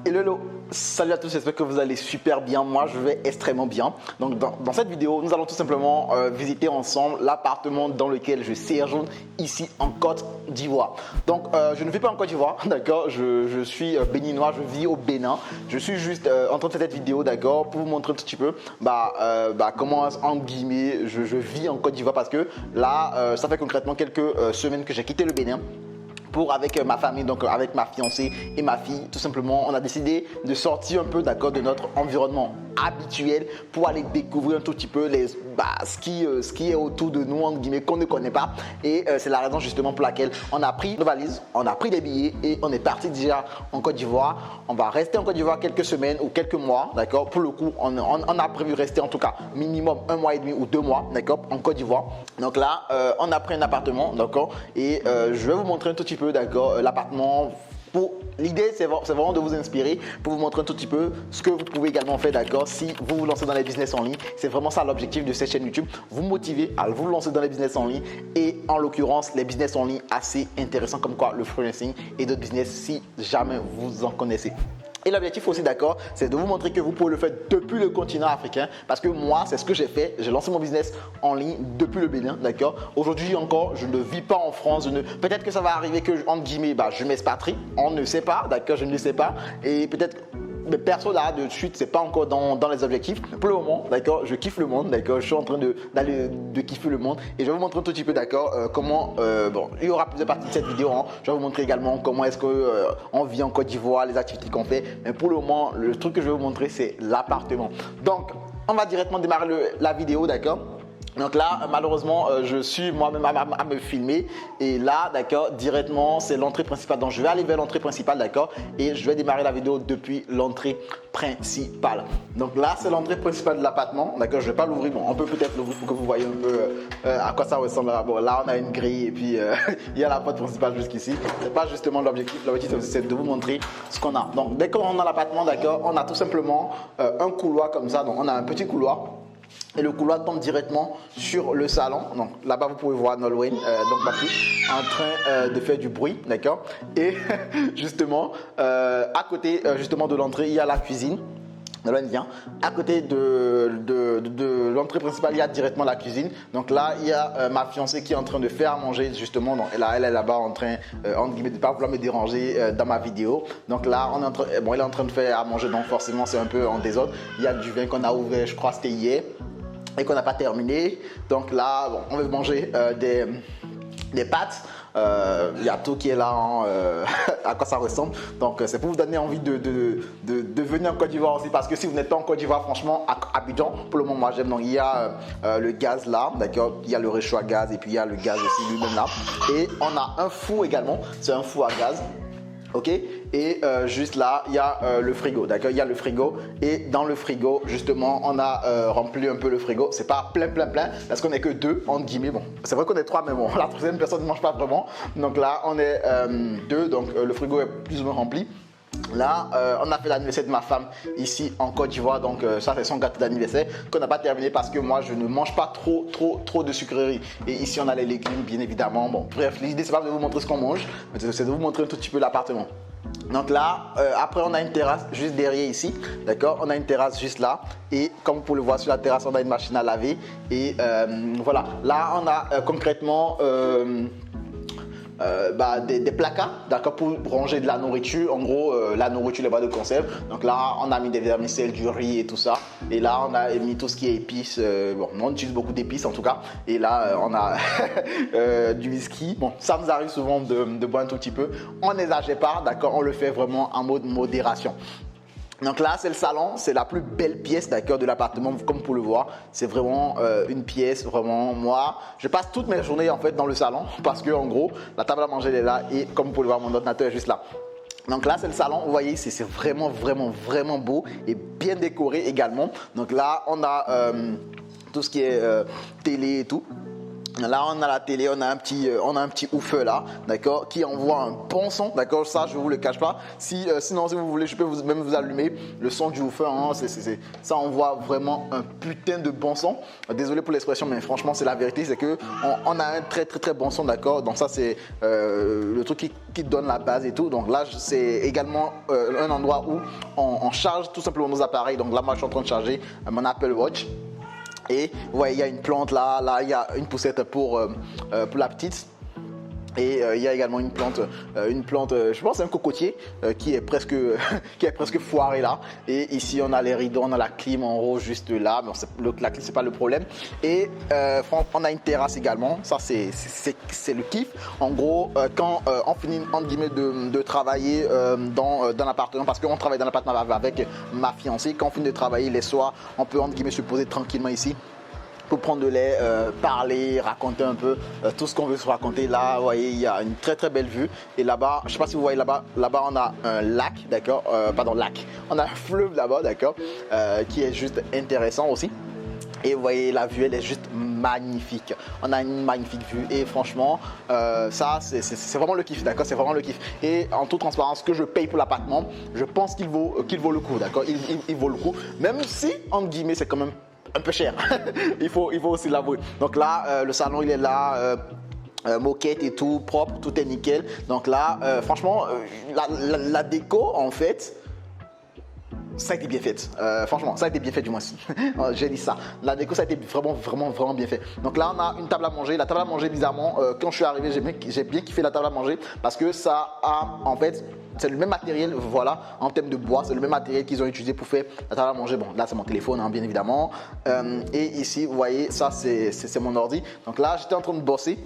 Hello, salut à tous, j'espère que vous allez super bien. Moi, je vais extrêmement bien. Donc, dans cette vidéo, nous allons tout simplement visiter ensemble l'appartement dans lequel je séjourne ici en Côte d'Ivoire. Donc, je ne vis pas en Côte d'Ivoire, d'accord. Je suis béninois, je vis au Bénin. Je suis juste en train de faire cette vidéo, d'accord, pour vous montrer un petit peu comment, en guillemets, je vis en Côte d'Ivoire parce que là, ça fait concrètement quelques semaines que j'ai quitté le Bénin. Avec ma famille, donc avec ma fiancée et ma fille, tout simplement, on a décidé de sortir un peu d'accord de notre environnement habituel pour aller découvrir un tout petit peu ce qui est autour de nous, entre guillemets, qu'on ne connaît pas. Et c'est la raison justement pour laquelle on a pris nos valises, on a pris des billets et on est parti déjà en Côte d'Ivoire. On va rester en Côte d'Ivoire quelques semaines ou quelques mois, d'accord. Pour le coup, on a prévu rester en tout cas minimum 1 mois et demi ou 2 mois, d'accord, en Côte d'Ivoire. Donc là, on a pris un appartement, d'accord, et je vais vous montrer un tout petit peu, d'accord, l'appartement. L'idée, c'est vraiment de vous inspirer pour vous montrer un tout petit peu ce que vous pouvez également faire, d'accord, si vous vous lancez dans les business en ligne. C'est vraiment ça l'objectif de cette chaîne YouTube, vous motiver à vous lancer dans les business en ligne et en l'occurrence les business en ligne assez intéressants comme quoi le freelancing et d'autres business si jamais vous en connaissez. Et l'objectif aussi, d'accord, c'est de vous montrer que vous pouvez le faire depuis le continent africain parce que moi, c'est ce que j'ai fait. J'ai lancé mon business en ligne depuis le Bénin, d'accord. Aujourd'hui encore, je ne vis pas en France. Peut-être que ça va arriver que, entre guillemets, je m'expatrie. On ne sait pas, d'accord, je ne sais pas. Et peut-être... Mais perso là de suite c'est pas encore dans les objectifs. Pour le moment, d'accord, je kiffe le monde, d'accord, je suis en train de kiffer le monde et je vais vous montrer un tout petit peu, d'accord, comment il y aura plusieurs parties de cette vidéo, hein. Je vais vous montrer également comment est-ce que on vit en Côte d'Ivoire, les activités qu'on fait. Mais pour le moment, le truc que je vais vous montrer c'est l'appartement. Donc on va directement démarrer la vidéo, d'accord. Donc là, malheureusement, je suis moi-même à me filmer et là, d'accord, directement, c'est l'entrée principale. Donc, je vais aller vers l'entrée principale, d'accord, et je vais démarrer la vidéo depuis l'entrée principale. Donc là, c'est l'entrée principale de l'appartement, d'accord. Je ne vais pas l'ouvrir. Bon, on peut peut-être l'ouvrir pour que vous voyez un peu à quoi ça ressemble. Bon, là, on a une grille et puis il y a la porte principale jusqu'ici. C'est pas justement l'objectif. L'objectif, c'est de vous montrer ce qu'on a. Donc, dès qu'on rentre dans l'appartement, d'accord, on a tout simplement un couloir comme ça. Donc, on a un petit couloir. Et le couloir tombe directement sur le salon. Donc là-bas, vous pouvez voir Nolwenn, donc ma fille, en train de faire du bruit, d'accord. Et justement, à côté justement de l'entrée, il y a la cuisine. Nolwenn vient. À côté de l'entrée principale, il y a directement la cuisine. Donc là, il y a ma fiancée qui est en train de faire à manger justement. Donc elle est là-bas en train, entre guillemets, de ne pas vouloir me déranger dans ma vidéo. Donc là, elle est en train de faire à manger. Donc forcément, c'est un peu en désordre. Il y a du vin qu'on a ouvert, je crois, c'était hier. Et qu'on n'a pas terminé. Donc là, bon, on va manger des pâtes. Il y a tout qui est là, hein, à quoi ça ressemble. Donc c'est pour vous donner envie de venir en Côte d'Ivoire aussi. Parce que si vous n'êtes pas en Côte d'Ivoire, franchement, à Abidjan, pour le moment, moi j'aime. Donc il y a le gaz là, d'accord. Il y a le réchaud à gaz et puis il y a le gaz aussi lui-même là. Et on a un four également. C'est un four à gaz. Ok, et juste là il y a le frigo, d'accord, il y a le frigo et dans le frigo justement on a rempli un peu le frigo. C'est pas plein parce qu'on est que 2 entre guillemets. Bon, c'est vrai qu'on est 3 mais bon, la troisième personne ne mange pas vraiment. Donc là on est 2, donc le frigo est plus ou moins rempli. Là, on a fait l'anniversaire de ma femme ici en Côte d'Ivoire, donc ça c'est son gâteau d'anniversaire qu'on n'a pas terminé parce que moi je ne mange pas trop de sucreries. Et ici on a les légumes bien évidemment. Bon, bref, l'idée c'est pas de vous montrer ce qu'on mange, mais c'est de vous montrer un tout petit peu l'appartement. Donc là, après on a une terrasse juste derrière ici, d'accord. On a une terrasse juste là et comme vous pouvez le voir sur la terrasse on a une machine à laver et voilà. Là on a concrètement des placards, d'accord, pour ranger de la nourriture, en gros la nourriture, les boîtes de conserve. Donc là on a mis des vermicelles, du riz et tout ça, et là on a mis tout ce qui est épices. Bon, on utilise beaucoup d'épices en tout cas, et là on a du whisky. Bon, ça nous arrive souvent de boire un tout petit peu, on n'exagère pas, d'accord, on le fait vraiment en mode modération. Donc là, c'est le salon, c'est la plus belle pièce, d'accord, de l'appartement, comme vous pouvez le voir. C'est vraiment une pièce, vraiment, moi, je passe toutes mes journées en fait dans le salon parce que en gros, la table à manger elle est là et comme vous pouvez le voir, mon ordinateur est juste là. Donc là, c'est le salon, vous voyez, c'est vraiment beau et bien décoré également. Donc là, on a tout ce qui est télé et tout. Là, on a la télé, on a un petit woofer là, d'accord, qui envoie un bon son, d'accord. Ça, je vous le cache pas. Sinon, si vous voulez, je peux même vous allumer le son du woofer. Hein, ça envoie vraiment un putain de bon son. Désolé pour l'expression, mais franchement, c'est la vérité, c'est que on a un très très très bon son, d'accord. Donc ça, c'est le truc qui donne la base et tout. Donc là, c'est également un endroit où on charge tout simplement nos appareils. Donc là, moi, je suis en train de charger mon Apple Watch. Et vous voyez, il y a une plante là, il y a une poussette pour la petite. Et il y a également une plante, je pense c'est un cocotier qui est presque foiré là. Et ici on a les rideaux, on a la clim en haut juste là. Bon, la clim c'est pas le problème. Et on a une terrasse également. Ça c'est le kiff. En gros, quand on finit entre guillemets de travailler dans l'appartement, parce qu'on travaille dans l'appartement avec ma fiancée. Quand on finit de travailler les soirs, on peut entre guillemets se poser tranquillement ici pour prendre de lait, parler, raconter un peu tout ce qu'on veut se raconter. Là, vous voyez, il y a une très très belle vue. Et là-bas, je ne sais pas si vous voyez là-bas, on a un lac, d'accord, on a un fleuve là-bas, d'accord, qui est juste intéressant aussi. Et vous voyez, la vue, elle est juste magnifique. On a une magnifique vue et franchement, ça, c'est vraiment le kiff, d'accord. C'est vraiment le kiff. Et en toute transparence, ce que je paye pour l'appartement, je pense qu'il vaut le coup, d'accord. Il vaut le coup, même si, entre guillemets, c'est quand même un peu cher. il faut aussi l'avouer. Donc là, le salon, il est là. Moquette et tout, propre, tout est nickel. Donc là, franchement, la déco, en fait, ça a été bien fait. Franchement, ça a été bien fait du moins. J'ai dit ça. La déco, ça a été vraiment bien fait. Donc là, on a une table à manger. La table à manger, bizarrement, quand je suis arrivé, j'ai bien kiffé la table à manger parce que ça a, en fait, c'est le même matériel, voilà, en termes de bois, c'est le même matériel qu'ils ont utilisé pour faire la table à manger. Bon, là, c'est mon téléphone, hein, bien évidemment. Et ici, vous voyez, ça, c'est mon ordi. Donc là, j'étais en train de bosser.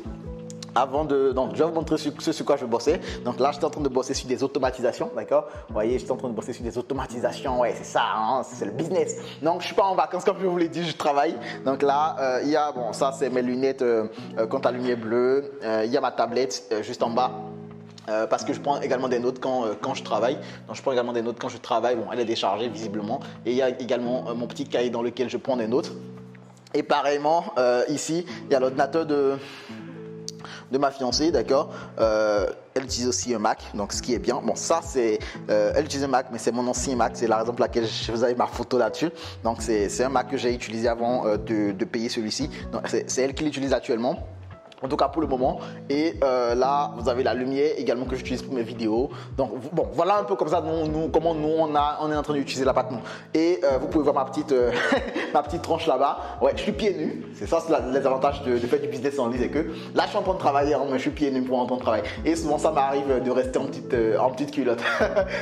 Donc je vais vous montrer ce sur quoi je bossais. Donc là, j'étais en train de bosser sur des automatisations, d'accord. Vous voyez, j'étais en train de bosser sur des automatisations. Ouais, c'est ça, hein, c'est le business. Donc je suis pas en vacances comme je vous l'ai dit, je travaille. Donc là, il y a, bon, ça c'est mes lunettes contre la lumière bleue. Il y a ma tablette juste en bas. Parce que je prends également des notes quand je travaille. Donc je prends également des notes quand je travaille. Bon, elle est déchargée visiblement. Et il y a également mon petit cahier dans lequel je prends des notes. Et pareillement, ici, il y a l'ordinateur de ma fiancée, d'accord. Elle utilise aussi un Mac, donc ce qui est bien. Bon, ça c'est, elle utilise un Mac, mais c'est mon ancien Mac. C'est la raison pour laquelle vous avez ma photo là-dessus. Donc c'est un Mac que j'ai utilisé avant de payer celui-ci. Donc c'est elle qui l'utilise actuellement. En tout cas pour le moment. Et là, vous avez la lumière également que j'utilise pour mes vidéos. Donc bon, voilà un peu comme ça comment nous on est en train d'utiliser l'appartement. Et vous pouvez voir ma petite tranche là-bas. Ouais, je suis pieds nus. C'est ça, c'est les avantages de faire du business en ligne, c'est que là je suis en train de travailler, hein, mais je suis pieds nus pour en train de travailler. Et souvent ça m'arrive de rester en petite culotte.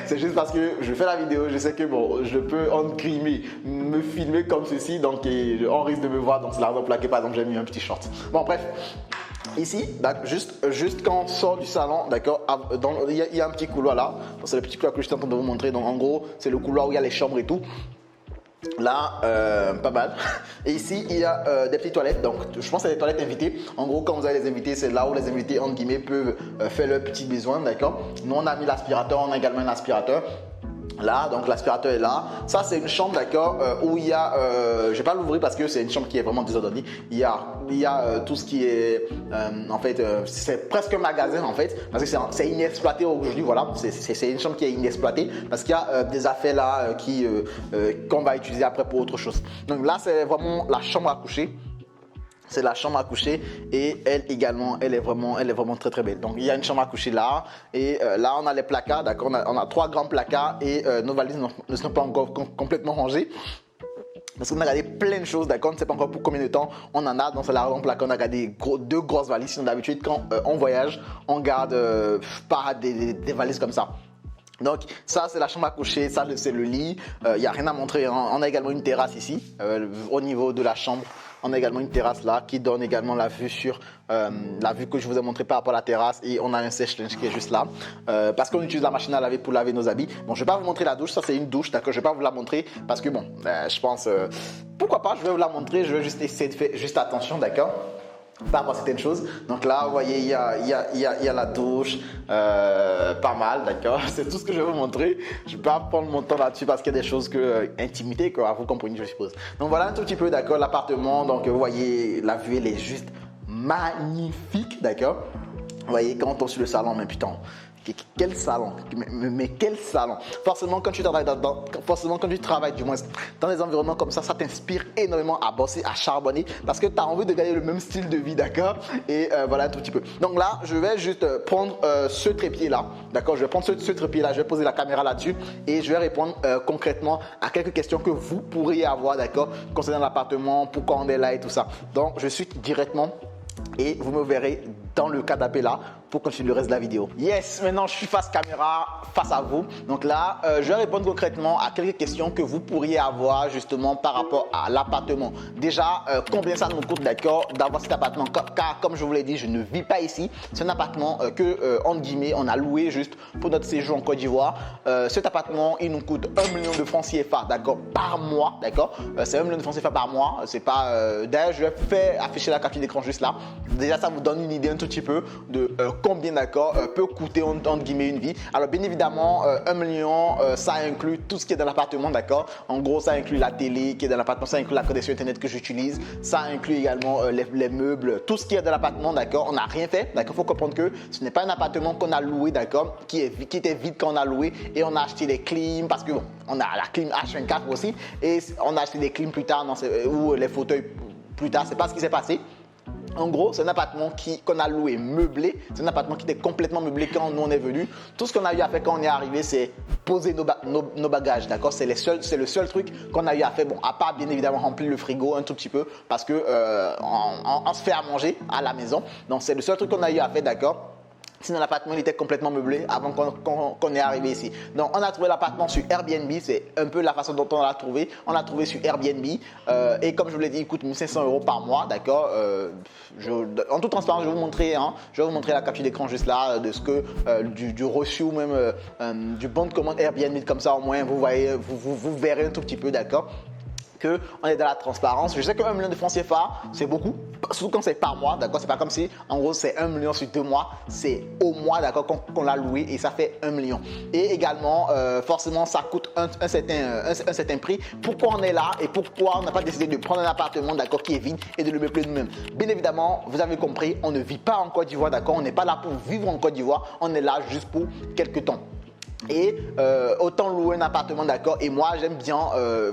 C'est juste parce que je fais la vidéo, je sais que bon, je peux en grimer, me filmer comme ceci, donc on risque de me voir. Donc c'est la raison pour laquelle par exemple j'ai mis un petit short. Bon bref. Ici, juste quand on sort du salon, d'accord, il y a un petit couloir là. C'est le petit couloir que je suis en train de vous montrer. Donc en gros, c'est le couloir où il y a les chambres et tout. Là, pas mal. Et ici, il y a des petites toilettes. Donc, je pense que c'est des toilettes invitées. En gros, quand vous avez les invités, c'est là où les invités, entre guillemets, peuvent faire leurs petits besoins, d'accord. Nous, on a mis l'aspirateur, on a également un aspirateur. Là, donc l'aspirateur est là. Ça, c'est une chambre, d'accord, où il y a, je vais pas l'ouvrir parce que c'est une chambre qui est vraiment désordonnée. Il y a tout ce qui est, en fait, c'est presque un magasin en fait, parce que c'est inexploité aujourd'hui. Voilà, c'est une chambre qui est inexploitée parce qu'il y a des affaires là qu'on va utiliser après pour autre chose. Donc là, c'est vraiment la chambre à coucher. C'est la chambre à coucher et elle également, elle est vraiment très très belle. Donc il y a une chambre à coucher là et là on a les placards, d'accord, on a 3 grands placards et nos valises ne sont pas encore complètement rangées. Parce qu'on a gardé plein de choses, d'accord, on ne sait pas encore pour combien de temps on en a. Donc c'est la raison pour laquelle on a gardé 2 grosses valises. Sinon d'habitude quand on voyage, on garde pas des valises comme ça. Donc ça c'est la chambre à coucher, ça c'est le lit, il n'y a rien à montrer, hein. On a également une terrasse ici, au niveau de la chambre. On a également une terrasse là qui donne également la vue sur la vue que je vous ai montré par rapport à la terrasse. Et on a un sèche-linge qui est juste là parce qu'on utilise la machine à laver pour laver nos habits. Bon, je vais pas vous montrer la douche, ça c'est une douche, d'accord. Je vais pas vous la montrer parce que bon, je pense pourquoi pas, je vais vous la montrer. Je vais juste essayer de faire juste attention, d'accord, par rapport à certaines choses. Donc là, vous voyez, il y a la douche, pas mal, d'accord. C'est tout ce que je vais vous montrer. Je vais pas prendre mon temps là-dessus parce qu'il y a des choses que intimité, quoi. Vous comprenez, je suppose. Donc voilà un tout petit peu, d'accord, l'appartement. Donc vous voyez, la vue elle est juste magnifique, d'accord. Vous voyez, quand on tombe sur le salon, mais putain, quel salon, mais quel salon. Forcément, quand tu travailles du moins dans des environnements comme ça t'inspire énormément à bosser, à charbonner, parce que tu as envie de gagner le même style de vie, d'accord. Et voilà un tout petit peu. Donc là, je vais juste prendre ce trépied-là, d'accord. Je vais prendre ce trépied-là, je vais poser la caméra là-dessus et je vais répondre concrètement à quelques questions que vous pourriez avoir, d'accord, concernant l'appartement, pourquoi on est là et tout ça. Donc, je suis directement et vous me verrez dans le canapé là pour continuer le reste de la vidéo. Yes, maintenant je suis face caméra, face à vous. Donc là, je vais répondre concrètement à quelques questions que vous pourriez avoir justement par rapport à l'appartement. Déjà, combien ça nous coûte, d'accord, d'avoir cet appartement, car comme je vous l'ai dit, je ne vis pas ici. C'est un appartement que, entre guillemets, on a loué juste pour notre séjour en Côte d'Ivoire. Cet appartement, il nous coûte 1 million de francs CFA, d'accord, par mois, d'accord. C'est 1 million de francs CFA par mois. C'est pas. D'ailleurs, je vais faire afficher la capture d'écran juste là. Déjà, ça vous donne une idée un tout petit peu de combien, d'accord, peut coûter entre guillemets une vie. Alors bien évidemment, 1 million, ça inclut tout ce qui est dans l'appartement, d'accord. En gros, ça inclut la télé qui est dans l'appartement, ça inclut la connexion internet que j'utilise, ça inclut également les meubles, tout ce qui est dans l'appartement, d'accord. On n'a rien fait, d'accord. Il faut comprendre que ce n'est pas un appartement qu'on a loué, d'accord, qui était vide quand on a loué, et on a acheté des clims parce que bon, on a la clim H24 aussi, et on a acheté des clims plus tard, ou les fauteuils plus tard. C'est pas ce qui s'est passé. En gros, c'est un appartement qu'on a loué meublé. C'est un appartement qui était complètement meublé quand nous on est venu. Tout ce qu'on a eu à faire quand on est arrivé, c'est poser nos bagages, d'accord. C'est le seul truc qu'on a eu à faire. Bon, à part bien évidemment remplir le frigo un tout petit peu parce que on se fait à manger à la maison. Donc c'est le seul truc qu'on a eu à faire, d'accord. Sinon, l'appartement était complètement meublé avant qu'on est arrivé ici. Donc, on a trouvé l'appartement sur Airbnb. C'est un peu la façon dont on l'a trouvé. On l'a trouvé sur Airbnb. Et comme je vous l'ai dit, il coûte 1 500 € par mois. D'accord. En toute transparence, je vais vous montrer la capture d'écran juste là de ce que du reçu ou même du bon de commande Airbnb. Comme ça, au moins, vous verrez un tout petit peu. D'accord. On est dans la transparence. Je sais que 1 million de francs CFA, c'est beaucoup, surtout quand c'est par mois, d'accord. C'est pas comme si, en gros, c'est 1 million sur 2 mois, c'est au mois, d'accord, qu'on l'a loué et ça fait 1 million. Et également, forcément, ça coûte un certain prix. Pourquoi on est là et pourquoi on n'a pas décidé de prendre un appartement, d'accord, qui est vide et de le meubler nous-mêmes. Bien évidemment, vous avez compris, on ne vit pas en Côte d'Ivoire, d'accord. On n'est pas là pour vivre en Côte d'Ivoire, on est là juste pour quelques temps. Et autant louer un appartement, d'accord. Et moi j'aime bien,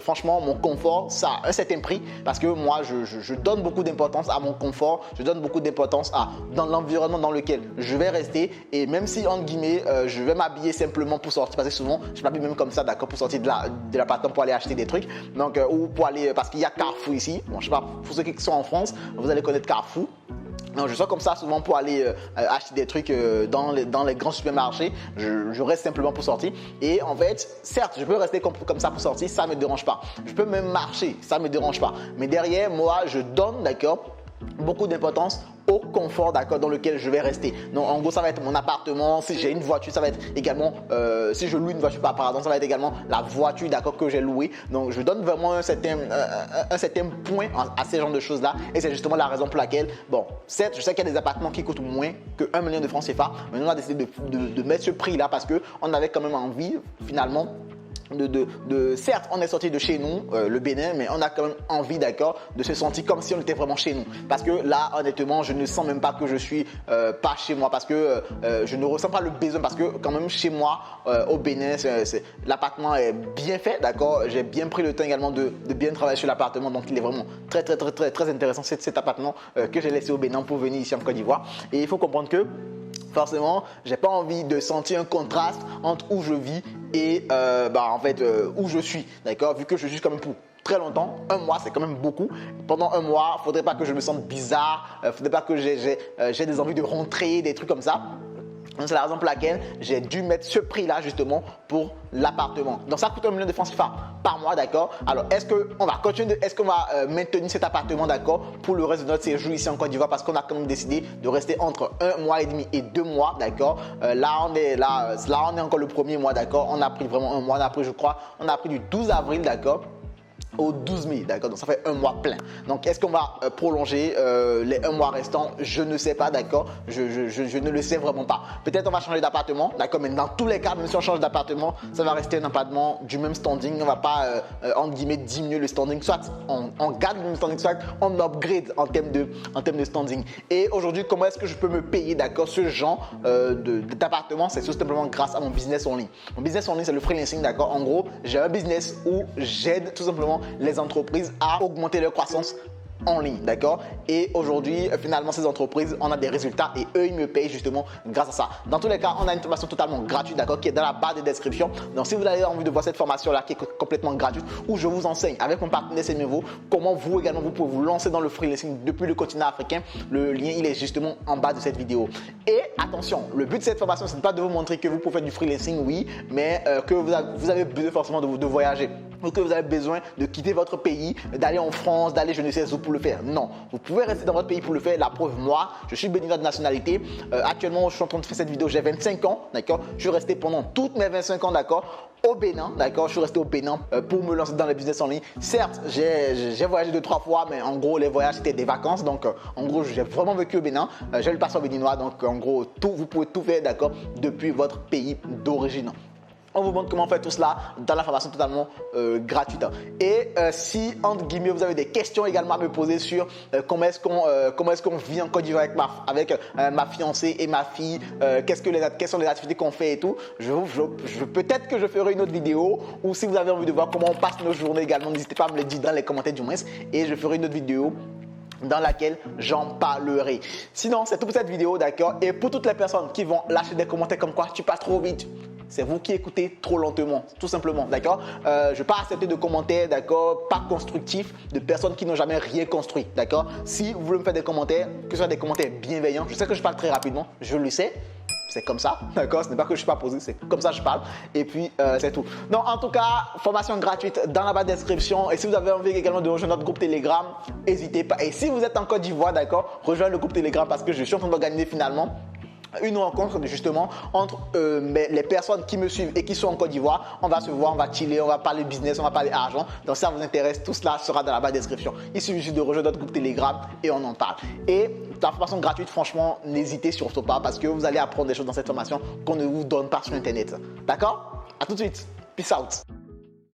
franchement, mon confort, ça a un certain prix parce que moi je donne beaucoup d'importance à mon confort, je donne beaucoup d'importance dans l'environnement dans lequel je vais rester. Et même si entre guillemets je vais m'habiller simplement pour sortir, parce que souvent je m'habille même comme ça, d'accord, pour sortir de l'appartement pour aller acheter des trucs, donc ou pour aller, parce qu'il y a Carrefour ici. Bon, je sais pas, pour ceux qui sont en France, vous allez connaître Carrefour. Non, je sors comme ça souvent pour aller acheter des trucs dans les grands supermarchés. Je reste simplement pour sortir. Et en fait, certes, je peux rester comme ça pour sortir, ça ne me dérange pas. Je peux même marcher, ça ne me dérange pas. Mais derrière, moi, je donne, d'accord, beaucoup d'importance au confort, d'accord, dans lequel je vais rester. Donc en gros, ça va être mon appartement. Si j'ai une voiture, ça va être également, si je loue une voiture par exemple, ça va être également la voiture, d'accord, que j'ai louée. Donc je donne vraiment un certain point à ces genres de choses là, et c'est justement la raison pour laquelle, bon, certes, je sais qu'il y a des appartements qui coûtent moins que 1 million de francs CFA, mais nous on a décidé de mettre ce prix là parce que on avait quand même envie finalement certes, on est sorti de chez nous, le Bénin, mais on a quand même envie, d'accord, de se sentir comme si on était vraiment chez nous. Parce que là, honnêtement, je ne sens même pas que je suis pas chez moi, parce que je ne ressens pas le besoin, parce que quand même chez moi, au Bénin, l'appartement est bien fait, d'accord. J'ai bien pris le temps également de bien travailler sur l'appartement, donc il est vraiment très intéressant cet appartement que j'ai laissé au Bénin pour venir ici en Côte d'Ivoire. Et il faut comprendre que forcément, j'ai pas envie de sentir un contraste entre où je vis et où je suis, d'accord. Vu que je suis quand même pour très longtemps, 1 mois c'est quand même beaucoup. Pendant 1 mois, faudrait pas que je me sente bizarre, faudrait pas que j'ai des envies de rentrer, des trucs comme ça. Donc c'est la raison pour laquelle j'ai dû mettre ce prix-là justement pour l'appartement. Donc ça coûte 1 million de francs CFA par mois, d'accord. Alors est-ce qu'on va maintenir cet appartement, d'accord, pour le reste de notre séjour ici en Côte d'Ivoire, parce qu'on a quand même décidé de rester entre 1 mois et demi et 2 mois, d'accord. Là on est encore le premier mois, d'accord. On a pris vraiment 1 mois, on a pris du 12 avril, d'accord. au 12 mai, d'accord? Donc ça fait un mois plein. Donc est-ce qu'on va prolonger les un mois restants? Je ne sais pas, d'accord? Je ne le sais vraiment pas. Peut-être on va changer d'appartement, d'accord? Mais dans tous les cas, même si on change d'appartement, ça va rester un appartement du même standing. On ne va pas, entre guillemets, diminuer le standing. Soit on garde le même standing, soit on upgrade en termes de standing. Et aujourd'hui, comment est-ce que je peux me payer, d'accord, ce genre d'appartement? C'est tout simplement grâce à mon business en ligne. Mon business en ligne, c'est le freelancing, d'accord? En gros, j'ai un business où j'aide tout simplement les entreprises à augmenter leur croissance en ligne, d'accord? Et aujourd'hui, finalement, ces entreprises, on a des résultats et eux, ils me payent justement grâce à ça. Dans tous les cas, on a une formation totalement gratuite, d'accord, qui est dans la barre de description. Donc, si vous avez envie de voir cette formation-là qui est complètement gratuite, où je vous enseigne avec mon partenaire Semevo comment vous également, vous pouvez vous lancer dans le freelancing depuis le continent africain. Le lien, il est justement en bas de cette vidéo. Et attention, le but de cette formation, ce n'est pas de vous montrer que vous pouvez faire du freelancing, oui, mais que vous avez besoin forcément de voyager. Ou que vous avez besoin de quitter votre pays, d'aller en France, d'aller je ne sais où pour le faire. Non, vous pouvez rester dans votre pays pour le faire. La preuve, moi, je suis béninois de nationalité. Actuellement, je suis en train de faire cette vidéo, j'ai 25 ans, d'accord? Je suis resté pendant toutes mes 25 ans, d'accord? Au Bénin, d'accord? Je suis resté au Bénin pour me lancer dans le business en ligne. Certes, j'ai voyagé 2-3 fois, mais en gros, les voyages c'était des vacances. Donc, en gros, j'ai vraiment vécu au Bénin. J'ai le passeport béninois, donc en gros, vous pouvez tout faire, d'accord? Depuis votre pays d'origine. On vous montre comment faire tout cela dans la formation totalement gratuite. Et si, entre guillemets, vous avez des questions également à me poser sur comment est-ce qu'on vit en Côte d'Ivoire avec ma fiancée et ma fille, quelles sont les activités qu'on fait et tout, peut-être que je ferai une autre vidéo, ou si vous avez envie de voir comment on passe nos journées également, n'hésitez pas à me le dire dans les commentaires du moins, et je ferai une autre vidéo dans laquelle j'en parlerai. Sinon, c'est tout pour cette vidéo, d'accord? Et pour toutes les personnes qui vont lâcher des commentaires comme quoi tu passes trop vite, c'est vous qui écoutez trop lentement, tout simplement, d'accord? Je ne vais pas accepter de commentaires, d'accord, pas constructifs de personnes qui n'ont jamais rien construit, d'accord? Si vous voulez me faire des commentaires, que ce soit des commentaires bienveillants, je sais que je parle très rapidement, je le sais. C'est comme ça, d'accord? Ce n'est pas que je ne suis pas posé, c'est comme ça que je parle. Et puis, c'est tout. Donc, en tout cas, formation gratuite dans la barre de description. Et si vous avez envie également de rejoindre notre groupe Telegram, n'hésitez pas. Et si vous êtes en Côte d'Ivoire, d'accord, rejoignez le groupe Telegram parce que je suis en train d'organiser finalement une rencontre justement entre les personnes qui me suivent et qui sont en Côte d'Ivoire. On va se voir, on va chiller, on va parler business, on va parler argent. Donc si ça vous intéresse, tout cela sera dans la barre de description. Il suffit juste de rejoindre notre groupe Telegram et on en parle. Et la formation gratuite, franchement, n'hésitez surtout pas parce que vous allez apprendre des choses dans cette formation qu'on ne vous donne pas sur Internet. D'accord? À tout de suite. Peace out.